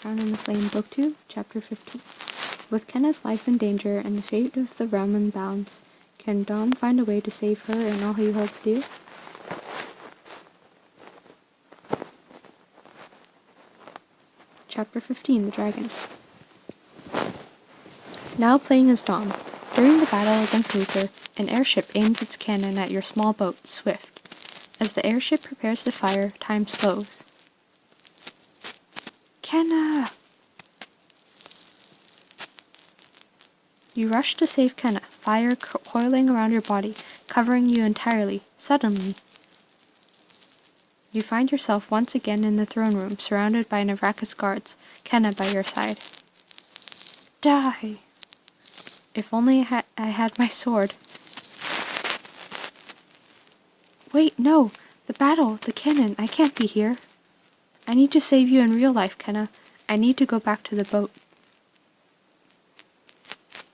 Crown and the Flame, Book 2, Chapter 15. With Kenna's life in danger and the fate of the realm in balance, can Dom find a way to save her and all he holds dear? Chapter 15, The Dragon. Now playing as Dom. During the battle against Luther, an airship aims its cannon at your small boat, Swift. As the airship prepares to fire, time slows. Kenna! You rush to save Kenna, fire coiling around your body, covering you entirely. Suddenly, you find yourself once again in the throne room, surrounded by Navrakas guards, Kenna by your side. Die! If only I had my sword. Wait, no! The battle, the cannon, I can't be here. I need to save you in real life, Kenna. I need to go back to the boat.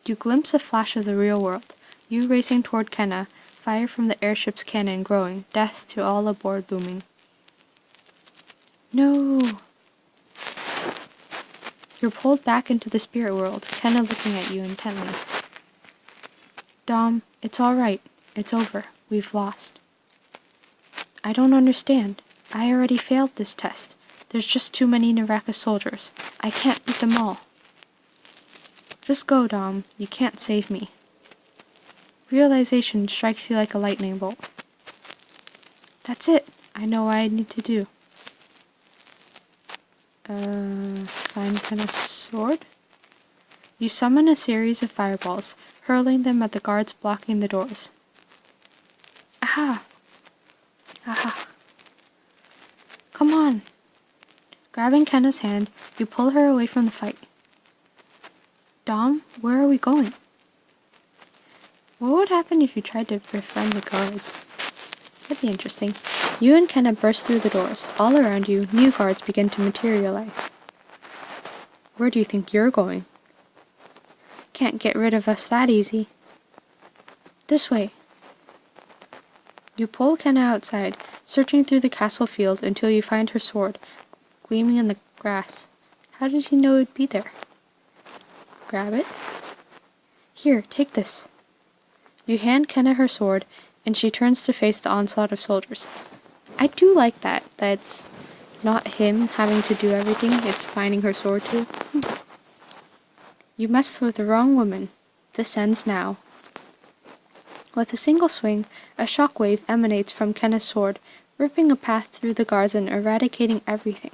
You glimpse a flash of the real world. You racing toward Kenna, fire from the airship's cannon growing, death to all aboard looming. No! You're pulled back into the spirit world, Kenna looking at you intently. Dom, it's all right. It's over. We've lost. I don't understand. I already failed this test. There's just too many Navrakas soldiers. I can't beat them all. Just go, Dom. You can't save me. Realization strikes you like a lightning bolt. That's it. I know what I need to do. Find Kenna's sword? You summon a series of fireballs, hurling them at the guards blocking the doors. Aha! Aha! Come on! Grabbing Kenna's hand, you pull her away from the fight. Dom, where are we going? What would happen if you tried to befriend the guards? That'd be interesting. You and Kenna burst through the doors. All around you, new guards begin to materialize. Where do you think you're going? Can't get rid of us that easy. This way. You pull Kenna outside, searching through the castle field until you find her sword, gleaming in the grass. How did you know it'd be there? Grab it. Here, take this. You hand Kenna her sword, and she turns to face the onslaught of soldiers. I do like that it's not him having to do everything, it's finding her sword too. You messed with the wrong woman. This ends now. With a single swing, a shockwave emanates from Kenna's sword, ripping a path through the guards and eradicating everything.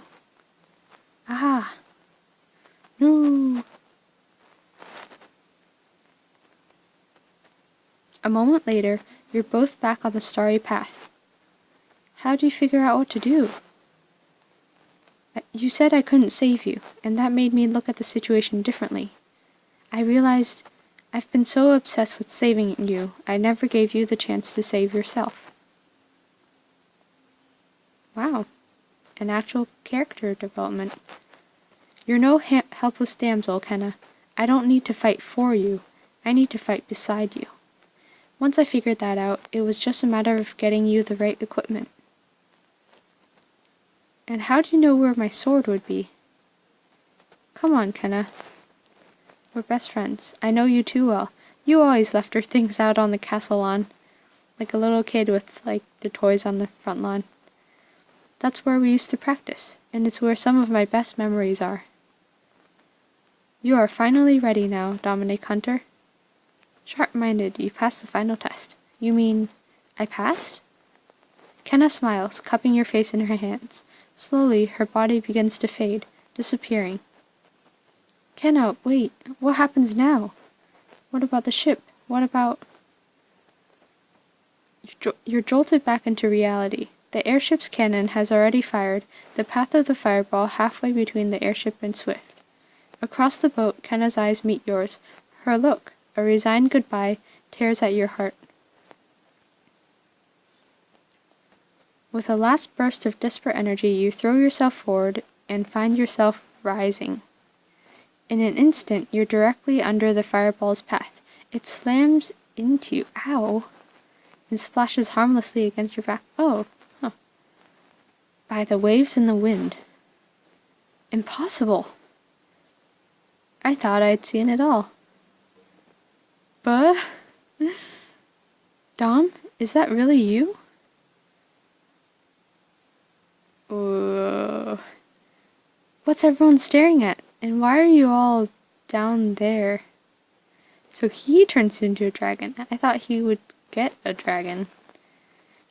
Ah! No! A moment later, you're both back on the starry path. How'd you figure out what to do? You said I couldn't save you, and that made me look at the situation differently. I realized I've been so obsessed with saving you, I never gave you the chance to save yourself. Wow. An actual character development. You're no helpless damsel, Kenna. I don't need to fight for you. I need to fight beside you. Once I figured that out, it was just a matter of getting you the right equipment. And how do you know where my sword would be? Come on, Kenna. We're best friends. I know you too well. You always left her things out on the castle lawn, like a little kid with, the toys on the front lawn. That's where we used to practice, and it's where some of my best memories are. You are finally ready now, Dominic Hunter. Sharp-minded, you passed the final test. You mean, I passed? Kenna smiles, cupping your face in her hands. Slowly, her body begins to fade, disappearing. Kenna, wait, what happens now? What about the ship? What about... You're jolted back into reality. The airship's cannon has already fired, the path of the fireball halfway between the airship and Swift. Across the boat, Kenna's eyes meet yours. Her look, a resigned goodbye, tears at your heart. With a last burst of desperate energy, you throw yourself forward and find yourself rising. In an instant, you're directly under the fireball's path. It slams into you, ow, and splashes harmlessly against your back. Oh, huh. By the waves and the wind. Impossible! I thought I'd seen it all. But... Dom, is that really you? What's everyone staring at? And why are you all down there? So he turns into a dragon. I thought he would get a dragon.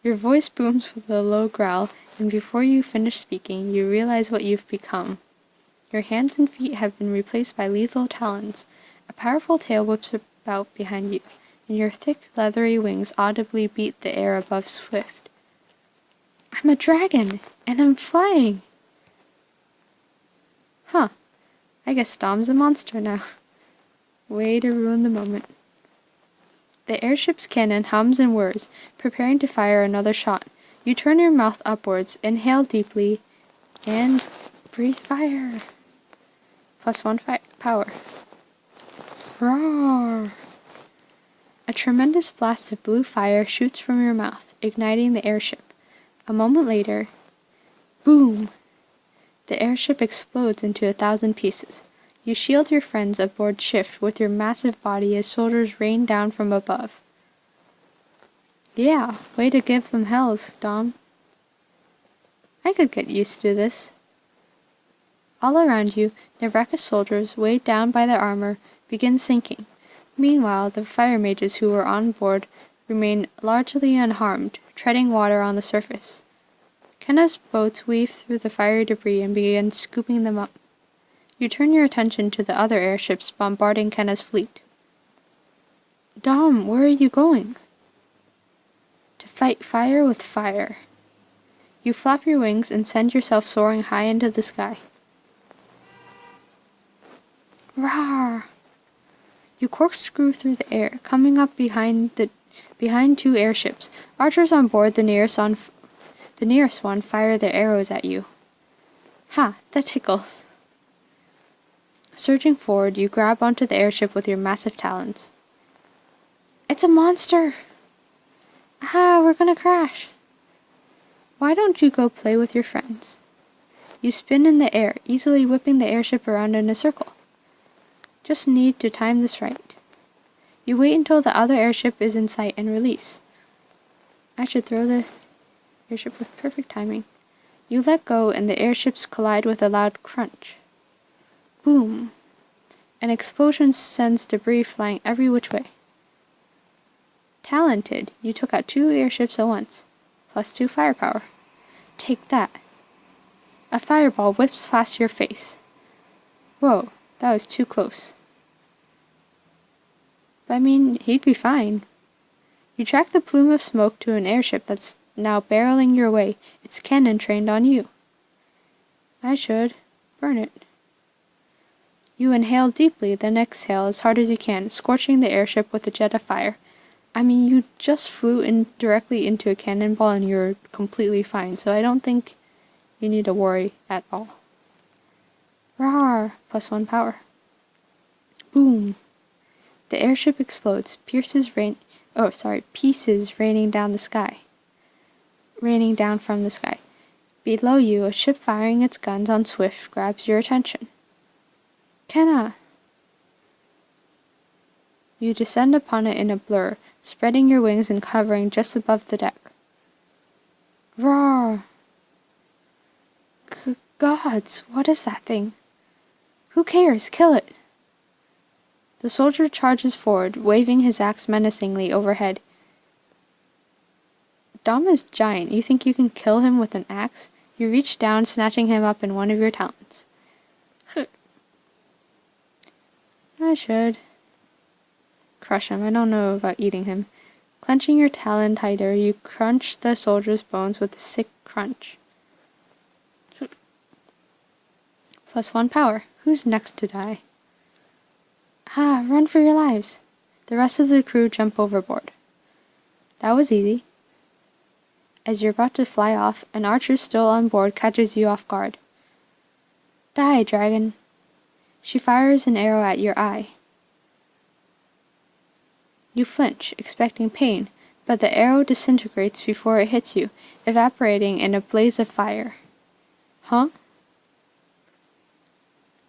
Your voice booms with a low growl, and before you finish speaking, you realize what you've become. Your hands and feet have been replaced by lethal talons. A powerful tail whips about behind you, and your thick, leathery wings audibly beat the air above Swift. I'm a dragon, and I'm flying! Huh. I guess Dom's a monster now. Way to ruin the moment. The airship's cannon hums and whirs, preparing to fire another shot. You turn your mouth upwards, inhale deeply, and breathe fire. +1 power. Roar! A tremendous blast of blue fire shoots from your mouth, igniting the airship. A moment later, boom! The airship explodes into 1,000 pieces. You shield your friends aboard Shift with your massive body as soldiers rain down from above. Yeah, way to give them hells, Dom. I could get used to this. All around you, Nevreka's soldiers, weighed down by their armor, begin sinking. Meanwhile, the fire mages who were on board remain largely unharmed, treading water on the surface. Kenna's boats weave through the fiery debris and begin scooping them up. You turn your attention to the other airships bombarding Kenna's fleet. Dom, where are you going? To fight fire with fire. You flap your wings and send yourself soaring high into the sky. Rawr! You corkscrew through the air, coming up behind 2 airships. Archers on board the nearest one fire their arrows at you. Ha, that tickles. Surging forward, you grab onto the airship with your massive talons. It's a monster! Ah, we're gonna crash. Why don't you go play with your friends? You spin in the air, easily whipping the airship around in a circle. Just need to time this right. You wait until the other airship is in sight and release. I should throw the airship with perfect timing. You let go and the airships collide with a loud crunch. Boom! An explosion sends debris flying every which way. Talented, you took out 2 airships at once, +2 firepower. Take that. A fireball whips past your face. Whoa, that was too close. But I mean, he'd be fine. You track the plume of smoke to an airship that's now barreling your way, its cannon trained on you. I should burn it. You inhale deeply, then exhale as hard as you can, scorching the airship with a jet of fire. I mean, you just flew directly into a cannonball and you're completely fine, so I don't think you need to worry at all. Rawr! +1 power. Boom! The airship explodes, pieces raining down from the sky. Below you, a ship firing its guns on Swift grabs your attention. Kenna! You descend upon it in a blur, spreading your wings and hovering just above the deck. Roar! Gods, what is that thing? Who cares? Kill it! The soldier charges forward, waving his axe menacingly overhead. Dom is giant. You think you can kill him with an axe? You reach down, snatching him up in one of your talons. I should crush him. I don't know about eating him. Clenching your talon tighter, you crunch the soldier's bones with a sick crunch. +1 power. Who's next to die? Ah, run for your lives. The rest of the crew jump overboard. That was easy. As you're about to fly off, an archer still on board catches you off guard. Die, dragon. She fires an arrow at your eye. You flinch, expecting pain, but the arrow disintegrates before it hits you, evaporating in a blaze of fire. Huh?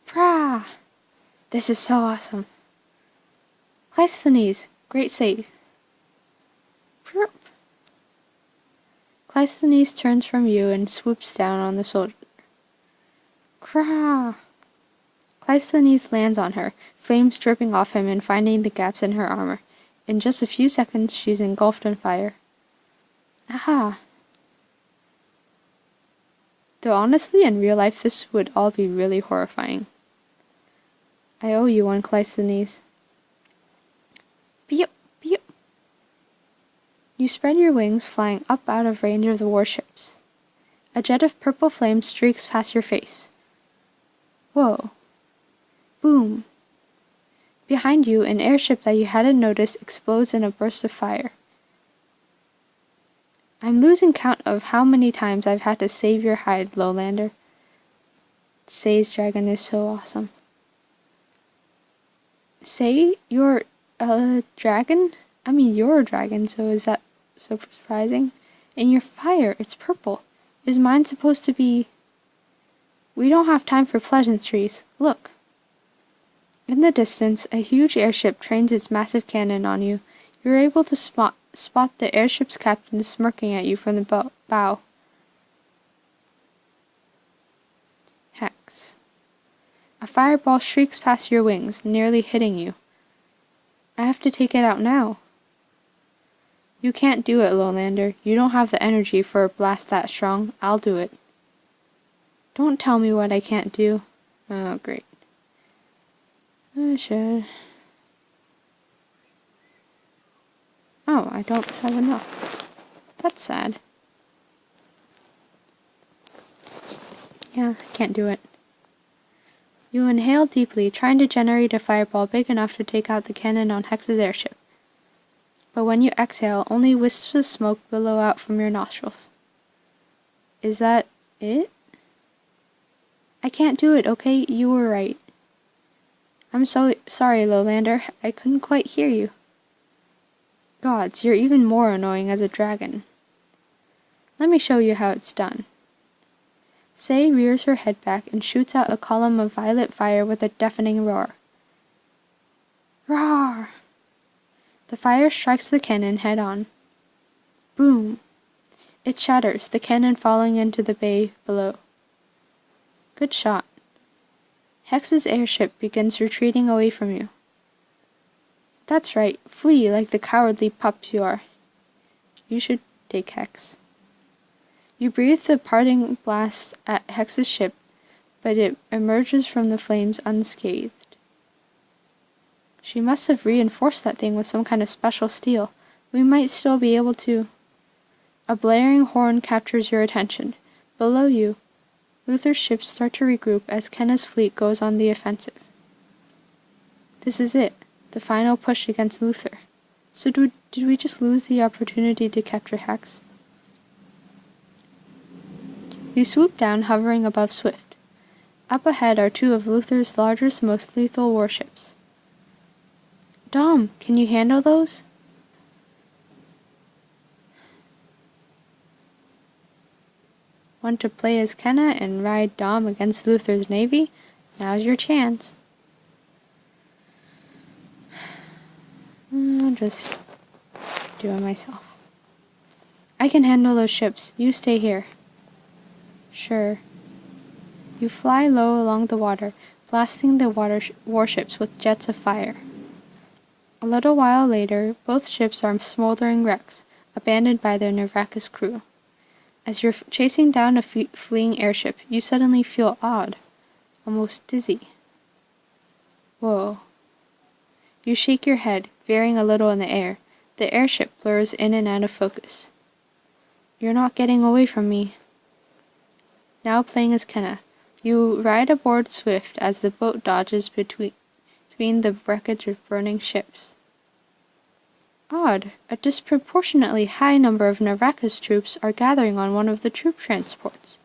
Prah! This is so awesome. Cleisthenes, great save. Perp. Cleisthenes turns from you and swoops down on the soldier. Krah! Cleisthenes lands on her, flames dripping off him and finding the gaps in her armor. In just a few seconds, she's engulfed in fire. Aha! Though honestly, in real life, this would all be really horrifying. I owe you one, Cleisthenes. Pew! Pew! You spread your wings, flying up out of range of the warships. A jet of purple flame streaks past your face. Whoa. Boom. Behind you, an airship that you hadn't noticed explodes in a burst of fire. I'm losing count of how many times I've had to save your hide, Lowlander. Say's dragon is so awesome. Say, you're a dragon? I mean, you're a dragon, so is that so surprising? And your fire, it's purple. Is mine supposed to be... We don't have time for pleasantries. Look. In the distance, a huge airship trains its massive cannon on you. You're able to spot the airship's captain smirking at you from the bow. Hex. A fireball shrieks past your wings, nearly hitting you. I have to take it out now. You can't do it, Lowlander. You don't have the energy for a blast that strong. I'll do it. Don't tell me what I can't do. Oh, great. I should. Oh, I don't have enough. That's sad. Yeah, I can't do it. You inhale deeply, trying to generate a fireball big enough to take out the cannon on Hex's airship. But when you exhale, only wisps of smoke billow out from your nostrils. Is that it? I can't do it, okay? You were right. I'm so sorry, Lowlander. I couldn't quite hear you. Gods, you're even more annoying as a dragon. Let me show you how it's done. Say rears her head back and shoots out a column of violet fire with a deafening roar. Roar! The fire strikes the cannon head on. Boom! It shatters, the cannon falling into the bay below. Good shot. Hex's airship begins retreating away from you. That's right, flee like the cowardly pups you are. You should take Hex. You breathe the parting blast at Hex's ship, but it emerges from the flames unscathed. She must have reinforced that thing with some kind of special steel. We might still be able to... A blaring horn captures your attention. Below you, Luther's ships start to regroup as Kenna's fleet goes on the offensive. This is it, the final push against Luther. So did we just lose the opportunity to capture Hex? You swoop down, hovering above Swift. Up ahead are two of Luther's largest, most lethal warships. Dom, can you handle those? Want to play as Kenna and ride Dom against Luther's navy? Now's your chance. I'll just do it myself. I can handle those ships. You stay here. Sure. You fly low along the water, blasting the warships with jets of fire. A little while later, both ships are smoldering wrecks, abandoned by their Nervacus crew. As you're chasing down a fleeing airship, you suddenly feel odd, almost dizzy. Whoa. You shake your head, veering a little in the air. The airship blurs in and out of focus. You're not getting away from me. Now playing as Kenna, you ride aboard Swift as the boat dodges between the wreckage of burning ships. Odd, a disproportionately high number of Nervacus troops are gathering on one of the troop transports.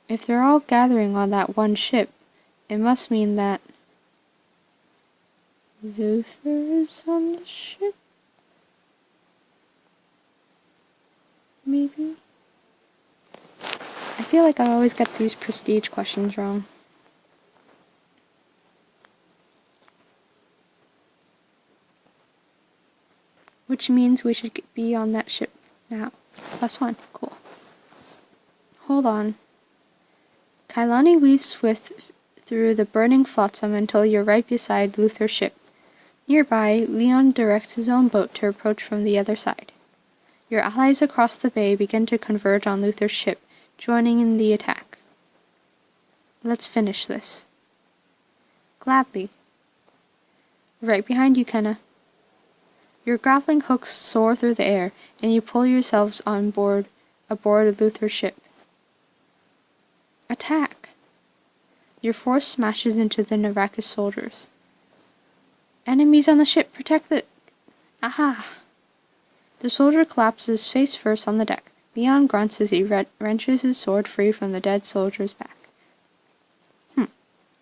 If they're all gathering on that one ship, it must mean that Luther is on the ship? Maybe? I feel like I always get these prestige questions wrong. which means we should be on that ship now. +1, cool. Hold on. Kailani weaves swift through the burning flotsam until you're right beside Luther's ship. Nearby, Leon directs his own boat to approach from the other side. Your allies across the bay begin to converge on Luther's ship, joining in the attack. Let's finish this. Gladly. Right behind you, Kenna. Your grappling hooks soar through the air, and you pull yourselves aboard Luther's ship. Attack! Your force smashes into the Narakis soldiers. Enemies on the ship, protect the... Aha! The soldier collapses face first on the deck. Leon grunts as he wrenches his sword free from the dead soldier's back.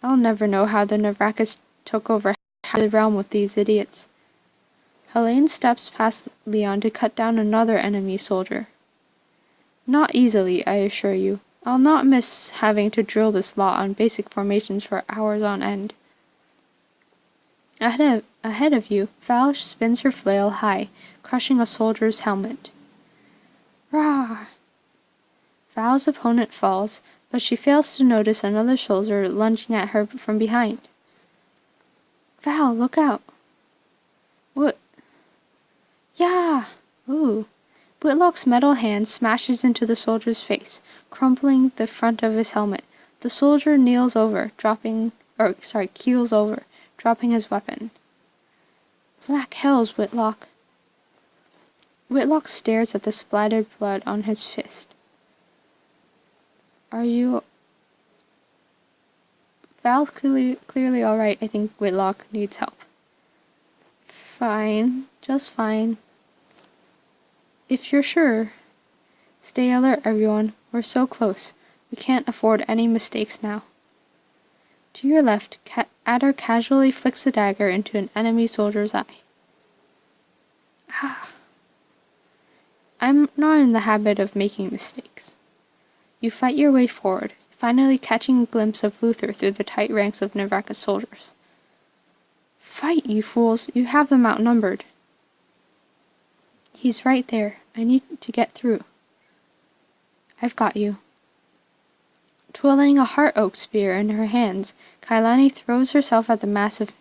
I'll never know how the Narakis took over half the realm with these idiots. Helene steps past Leon to cut down another enemy soldier. Not easily, I assure you. I'll not miss having to drill this lot on basic formations for hours on end. Ahead of you, Val spins her flail high, crushing a soldier's helmet. Rah! Val's opponent falls, but she fails to notice another soldier lunging at her from behind. Val, look out! What? Yeah! Ooh. Whitlock's metal hand smashes into the soldier's face, crumpling the front of his helmet. The soldier keels over, dropping his weapon. Black hells, Whitlock. Whitlock stares at the splattered blood on his fist. Are you... Val's clearly alright. I think Whitlock needs help. Fine. Just fine. If you're sure. Stay alert, everyone. We're so close. We can't afford any mistakes now. To your left, Adder casually flicks a dagger into an enemy soldier's eye. Ah. I'm not in the habit of making mistakes. You fight your way forward, finally catching a glimpse of Luther through the tight ranks of Narakis soldiers. Fight, you fools! You have them outnumbered. He's right there. I need to get through. I've got you. Twirling a heart oak spear in her hands, Kailani throws herself at the mass of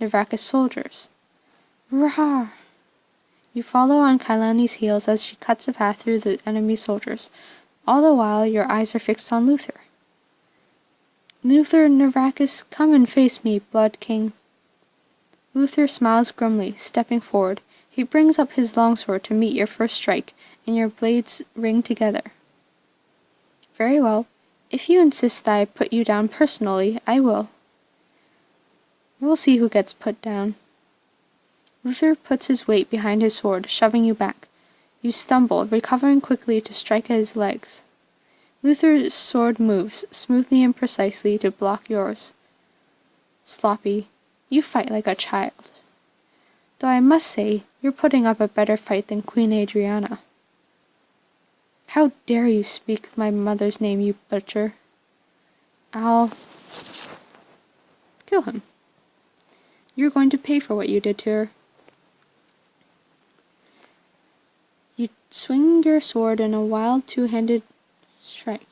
Narakis soldiers. Rah! You follow on Kailani's heels as she cuts a path through the enemy soldiers. All the while, your eyes are fixed on Luther. Luther Narakis, come and face me, Blood King. Luther smiles grimly, stepping forward. He brings up his longsword to meet your first strike, and your blades ring together. Very well. If you insist that I put you down personally, I will. We'll see who gets put down. Luther puts his weight behind his sword, shoving you back. You stumble, recovering quickly to strike at his legs. Luther's sword moves, smoothly and precisely, to block yours. Sloppy, you fight like a child. Though I must say, you're putting up a better fight than Queen Adriana. How dare you speak my mother's name, you butcher? I'll... kill him. You're going to pay for what you did to her. You swing your sword in a wild two-handed strike.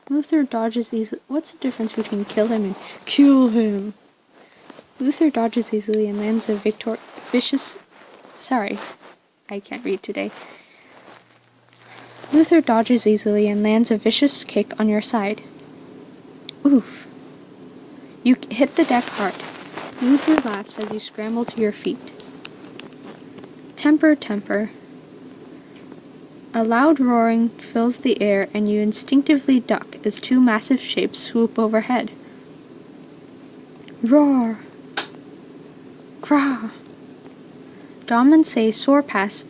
Luther dodges easily. What's the difference between kill him and kill him? Luther dodges easily and lands a vicious... Sorry, I can't read today. Luther dodges easily and lands a vicious kick on your side. Oof. You hit the deck hard. Luther laughs as you scramble to your feet. Temper, temper. A loud roaring fills the air and you instinctively duck as two massive shapes swoop overhead. Roar! Krah! Dom and Say soar past,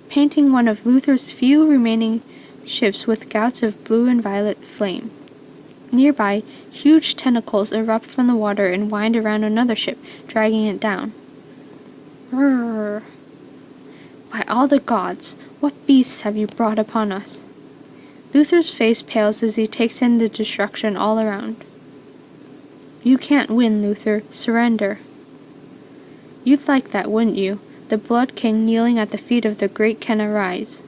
painting one of Luther's few remaining ships with gouts of blue and violet flame. Nearby, huge tentacles erupt from the water and wind around another ship, dragging it down. Rrrr! By all the gods, what beasts have you brought upon us? Luther's face pales as he takes in the destruction all around. You can't win, Luther. Surrender. You'd like that, wouldn't you? the Blood King kneeling at the feet of the great Kenna rise.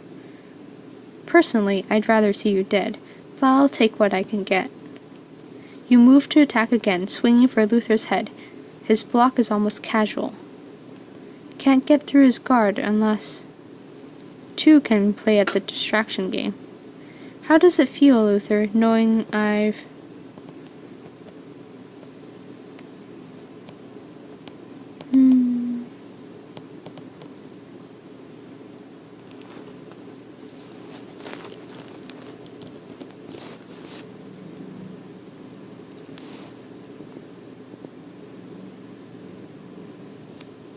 Personally, I'd rather see you dead, but I'll take what I can get. You move to attack again, swinging for Luther's head. His block is almost casual. Can't get through his guard unless two can play at the distraction game. How does it feel, Luther, knowing I've...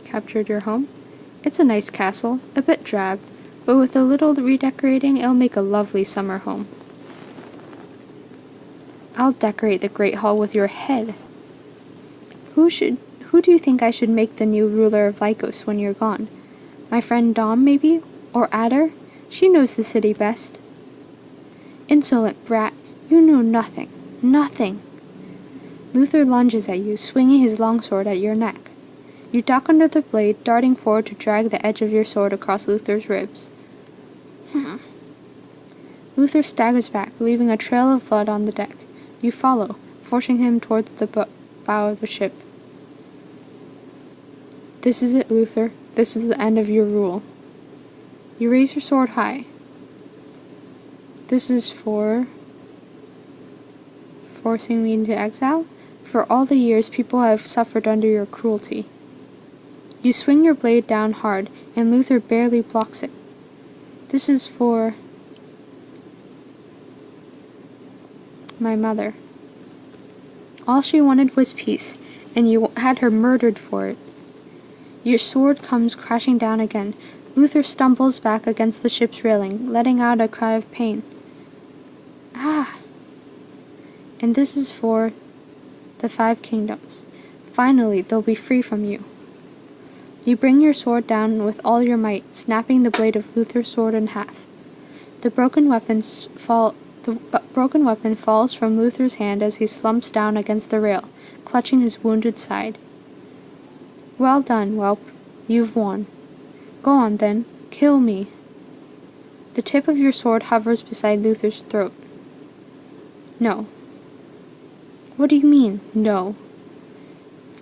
Captured your home? It's a nice castle, a bit drab, but with a little redecorating, it'll make a lovely summer home. I'll decorate the Great Hall with your head. Who do you think I should make the new ruler of Lycos when you're gone? My friend Dom, maybe? Or Adder? She knows the city best. Insolent brat, you know nothing. Nothing. Luther lunges at you, swinging his longsword at your neck. You duck under the blade, darting forward to drag the edge of your sword across Luther's ribs. Luther staggers back, leaving a trail of blood on the deck. You follow, forcing him towards the bow of the ship. This is it, Luther. This is the end of your rule. You raise your sword high. This is for forcing me into exile? For all the years people have suffered under your cruelty. You swing your blade down hard, and Luther barely blocks it. This is for my mother. All she wanted was peace, and you had her murdered for it. Your sword comes crashing down again. Luther stumbles back against the ship's railing, letting out a cry of pain. Ah! And this is for the 5 kingdoms. Finally, they'll be free from you. You bring your sword down with all your might, snapping the blade of Luther's sword in half. The broken weapon falls from Luther's hand as he slumps down against the rail, clutching his wounded side. Well done, whelp. You've won. Go on, then. Kill me. The tip of your sword hovers beside Luther's throat. No. What do you mean, no?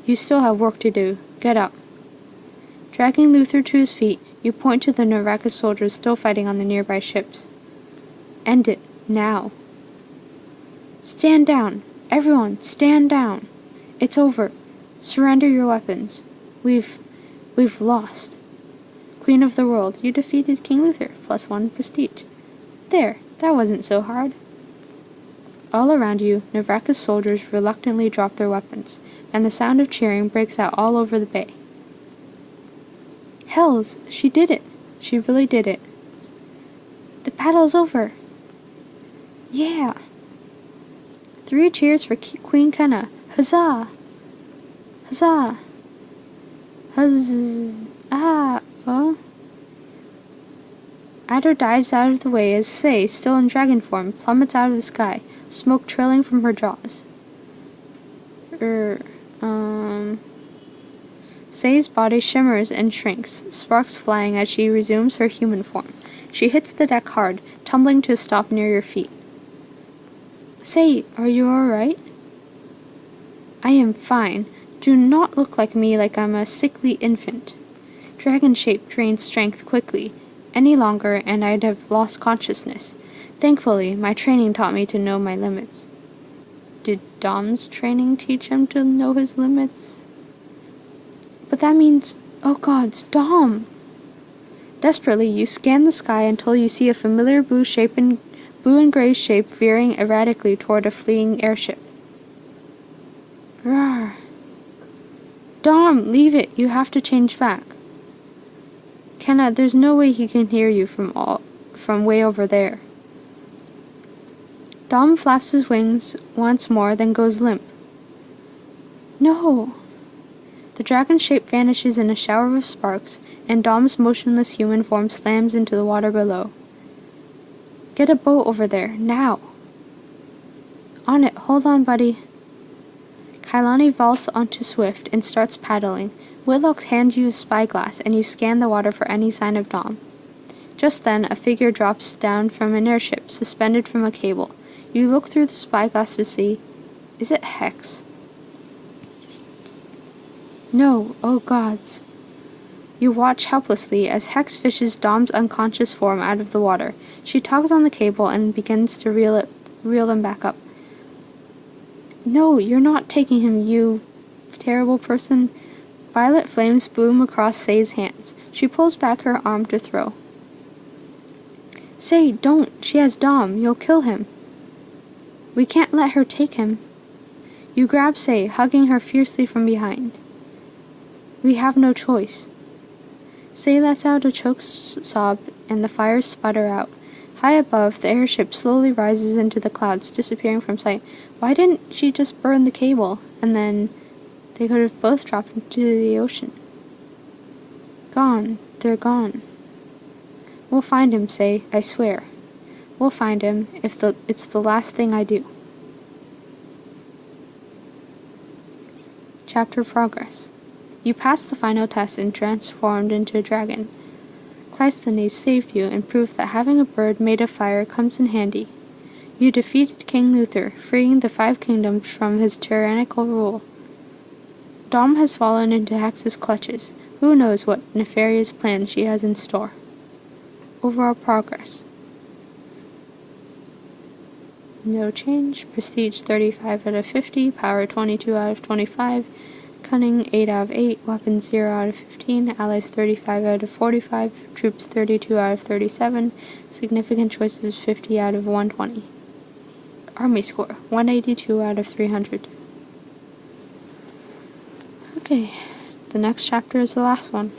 You still have work to do. Get up. Dragging Luther to his feet, you point to the Narakis soldiers still fighting on the nearby ships. End it, now. Stand down. Everyone, stand down. It's over. Surrender your weapons. We've lost. Queen of the world, you defeated King Luther, +1 prestige. There, that wasn't so hard. All around you, Narakis soldiers reluctantly drop their weapons, and the sound of cheering breaks out all over the bay. Hells, she did it. She really did it. The battle's over. Yeah. 3 cheers for Queen Kenna. Huzzah! Huzzah! Huzzah! Adder dives out of the way as Say, still in dragon form, plummets out of the sky, smoke trailing from her jaws. Say's body shimmers and shrinks, sparks flying as she resumes her human form. She hits the deck hard, tumbling to a stop near your feet. Say, are you alright? I am fine. Do not look like me like I'm a sickly infant. Dragon shape drains strength quickly. Any longer and I'd have lost consciousness. Thankfully, my training taught me to know my limits. Did Dom's training teach him to know his limits? But that means, oh gods, Dom! Desperately, you scan the sky until you see a familiar blue and gray shape veering erratically toward a fleeing airship. Rawr. Dom, leave it. You have to change back. Kenna, there's no way he can hear you from way over there. Dom flaps his wings once more, then goes limp. No. The dragon shape vanishes in a shower of sparks, and Dom's motionless human form slams into the water below. Get a boat over there, now. On it, hold on, buddy. Kailani vaults onto Swift and starts paddling. Whitlock hands you a spyglass and you scan the water for any sign of Dom. Just then, a figure drops down from an airship, suspended from a cable. You look through the spyglass to see... Is it Hex? No, oh gods. You watch helplessly as Hex fishes Dom's unconscious form out of the water. She tugs on the cable and begins to reel them back up. No, you're not taking him, you terrible person. Violet flames bloom across Say's hands. She pulls back her arm to throw. Say, don't. She has Dom. You'll kill him. We can't let her take him. You grab Say, hugging her fiercely from behind. We have no choice. Say lets out a choked sob, and the fires sputter out. High above, the airship slowly rises into the clouds, disappearing from sight. Why didn't she just burn the cable, and then they could have both dropped into the ocean? Gone. They're gone. We'll find him, Say, I swear. We'll find him, if it's the last thing I do. Chapter Progress. You passed the final test and transformed into a dragon. Cleisthenes saved you and proved that having a bird made of fire comes in handy. You defeated King Luther, freeing the 5 kingdoms from his tyrannical rule. Dom has fallen into Hex's clutches. Who knows what nefarious plans she has in store. Overall progress. No change. Prestige 35 out of 50. Power 22 out of 25. Cunning 8 out of 8. Weapons 0 out of 15. Allies 35 out of 45. Troops 32 out of 37. Significant choices 50 out of 120. Army score 182 out of 300. Okay, the next chapter is the last one.